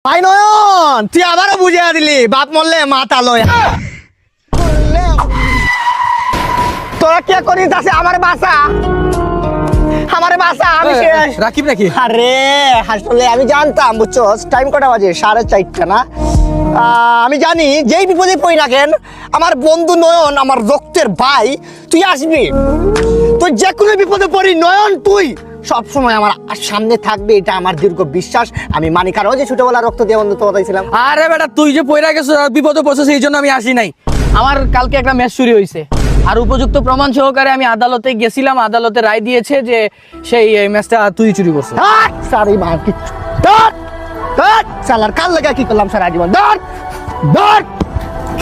ভাই নয়ন তুই আবারও বুঝিয়ে দিলি বাপ মরলে মাথা লয় তোরা কে করিস আছে আমার বাসা আমি শেষ রাকিব নাকি? আরে আসলে আমি জানতাম বুঝছো টাইম কটা বাজে 4:30 না আমি জানি যেই বিপদে পড়ি না কেন আমার বন্ধু নয়ন আমার রক্তের ভাই তুই আসবি তুই যে কোনো বিপদে পড়ি নয়ন তুই সব সময় আমার সামনে থাকবে এটা আমার দীর্ঘ বিশ্বাস আমি মানি কারণ যে ছোটবেলা রক্ত দিয়ে বন্ধুত্ব বাতাইছিলাম আরে বেটা তুই যে পয়রা গেছিস বিপদে পড়ছিস এই জন্য আমি আসি নাই। আমার কালকে একটা ম্যাচ চুরি হয়েছে আর উপযুক্ত প্রমাণ সহকারে আমি আদালতে গেছিলাম, আদালতে রায় দিয়েছে যে সেই ম্যাচটা তুই চুরি করছিস। সারি মার কি সালার কাল লাগা কি করলাম সারা জীবন ধর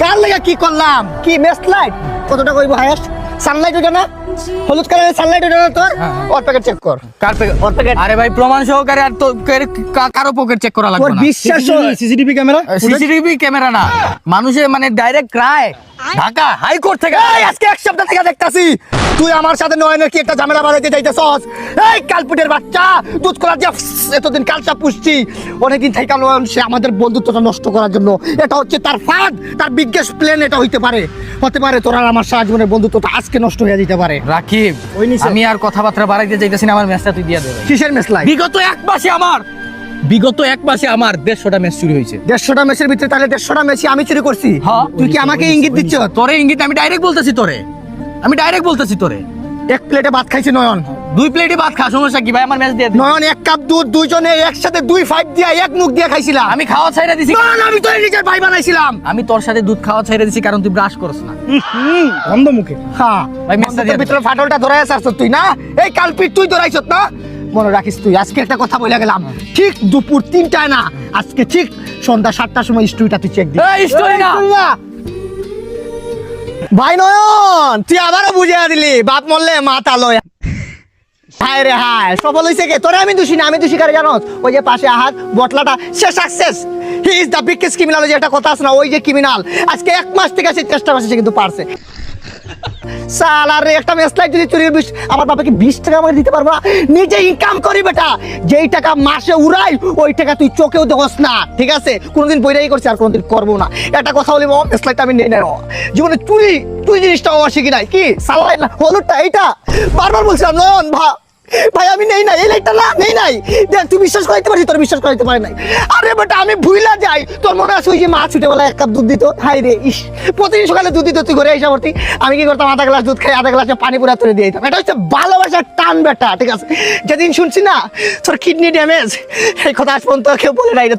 কাল লাগা কি করলাম কি ম্যাচ লাইট কতটা কইবো হায়েস্ট সানলাইট ওটা না হলুদ কালারের সানলাইট ওটা না তোর ওর প্যাকেট চেক কর কার প্যাকেট? ওর প্যাকেট আরে ভাই প্রমাণ সহকারে আর তো কারো পকেট চেক করা লাগবে ওর না। বিশ্বাস সিসিটিভি ক্যামেরা সিসিটিভি ক্যামেরা না, মানুষের মানে ডাইরেক্ট ক্রাই ঢাকা হাইকোর্ট থেকে। এই আজকে এক সপ্তাহ থেকে দেখতাছি তুই আমার সাথে নয়নের কি একটা ঝামেলা বাড়াইতে চাইতেছস এই কালপুটের বাচ্চা দুধ কলা দিয়ে এতদিন কালচা পুষছি অনেকদিন থেকে নয়ন সে আমাদের বন্ধুত্বটা নষ্ট করার জন্য এটা হচ্ছে তার ফাঁদ তার বিগেস্ট প্ল্যান এটা হতে পারে তোর আর আমার সারা জীবনের বন্ধুত্বটা আজকে নষ্ট হয়ে যেতে পারে রাকিব ওই নিচে। আমি আর কথাবার্তা বাড়াইতে চাইতেছি না, আমার ম্যাচটা তুই দিয়ে দে ভাই। কিসের মেসলাই বিগত এক মাসে আমার 150টা ম্যাচ চুরি হয়েছে। 150টা ম্যাচের ভিতরে তাহলে 150টা ম্যাচই আমি চুরি করছি হ্যাঁ। তুই কি আমাকে ইঙ্গিত দিচ্ছ তোরে ইঙ্গিত আমি ডাইরেক্ট বলতেছি তোরে এক প্লেটে ভাত খাইছি নয়ন 2 প্লেটই ভাত খা, সমস্যা কি ভাই? আমার ম্যাচ দিয়ে দে। নয়ন এক কাপ দুধ দুইজনে একসাথে 2 দিয়া এক মুখ দিয়ে খাইছিলাম আমি খাওয়া ছাইরা দিছি, আমি তো নিজের ভাই বানাইছিলাম আমি তোর সাথে দুধ খাওয়া ছাইরা দিছি কারণ তুই ব্রাশ করছ না। অন্ধ মুখে হ্যাঁ ভাই, মেসটা দিয়ে দে। ভিতরে ফাটলটা ধরাই আসছ তুই না এই কালপিট তুই ধরাইছত না মনে রাখিস তুই আজকে একটা কথা বলে গেলাম ঠিক দুপুর 3টায় না আজকে ঠিক সন্ধ্যা 7টার সময় স্টুডিওটা তুই চেক দিবি এই স্টোরি না ভাই নয়ন তুই আবারও বুঝিয়ে দিলি বাপ মরলে মাথা লয় হায় রে হায় সফল হইছে কে তোরে আমি দোষী না আমি দোষী কারে জানোস ওই যে পাশে আহাত বটলাটা সে success he is the biggest criminal যে একটা কথা আছে না ওই যে ক্রিমিনাল আজকে 1 মাস থেকে সে চেষ্টা করছে সে কিন্তু পারছে সালারে একটা মেসলাই যদি চুরি আমার বাবাকে 20 টাকা আমাকে দিতে পারবো না নিজে ইনকাম করি বেটা যেই টাকা মাসে উড়াই ওই টাকা তুই চোখেও দেখোস না ঠিক আছে কোনোদিন বইরাই করছি আর কোনোদিন করবো না একটা কথা বলি মেসলাইটা আমি নেই না জীবনে তুই জিনিসটা আমার শিখি নাই কি সালাই না হলুদটা এইটা বারবার বলছিলাম নন ভাই আমি নেই নাই এই লাইটটা না নেই নাই দেখ তুই বিশ্বাস করতে পারছিস তোর বিশ্বাস করতে পারে নাই আরে বেটা আমি ভুইলা যাই তোর মনে আছে ওই যে মা ছুটেবেলা 1 কাপ দুধ দিত হাই রে ইস প্রতিদিন সকালে দুধ দিত তুই ঘরে এসে ভর্তি আমি কি করতাম আধা গ্লাস দুধ খাই আধা গ্লাসে পানি পুরা তুলে দিয়ে দিতাম এটা হচ্ছে ভালোবাসার টান বেটা ঠিক আছে যেদিন শুনছি না তোর কিডনি ড্যামেজ এই কথা আজ পর্যন্ত কেউ বলে নাই রে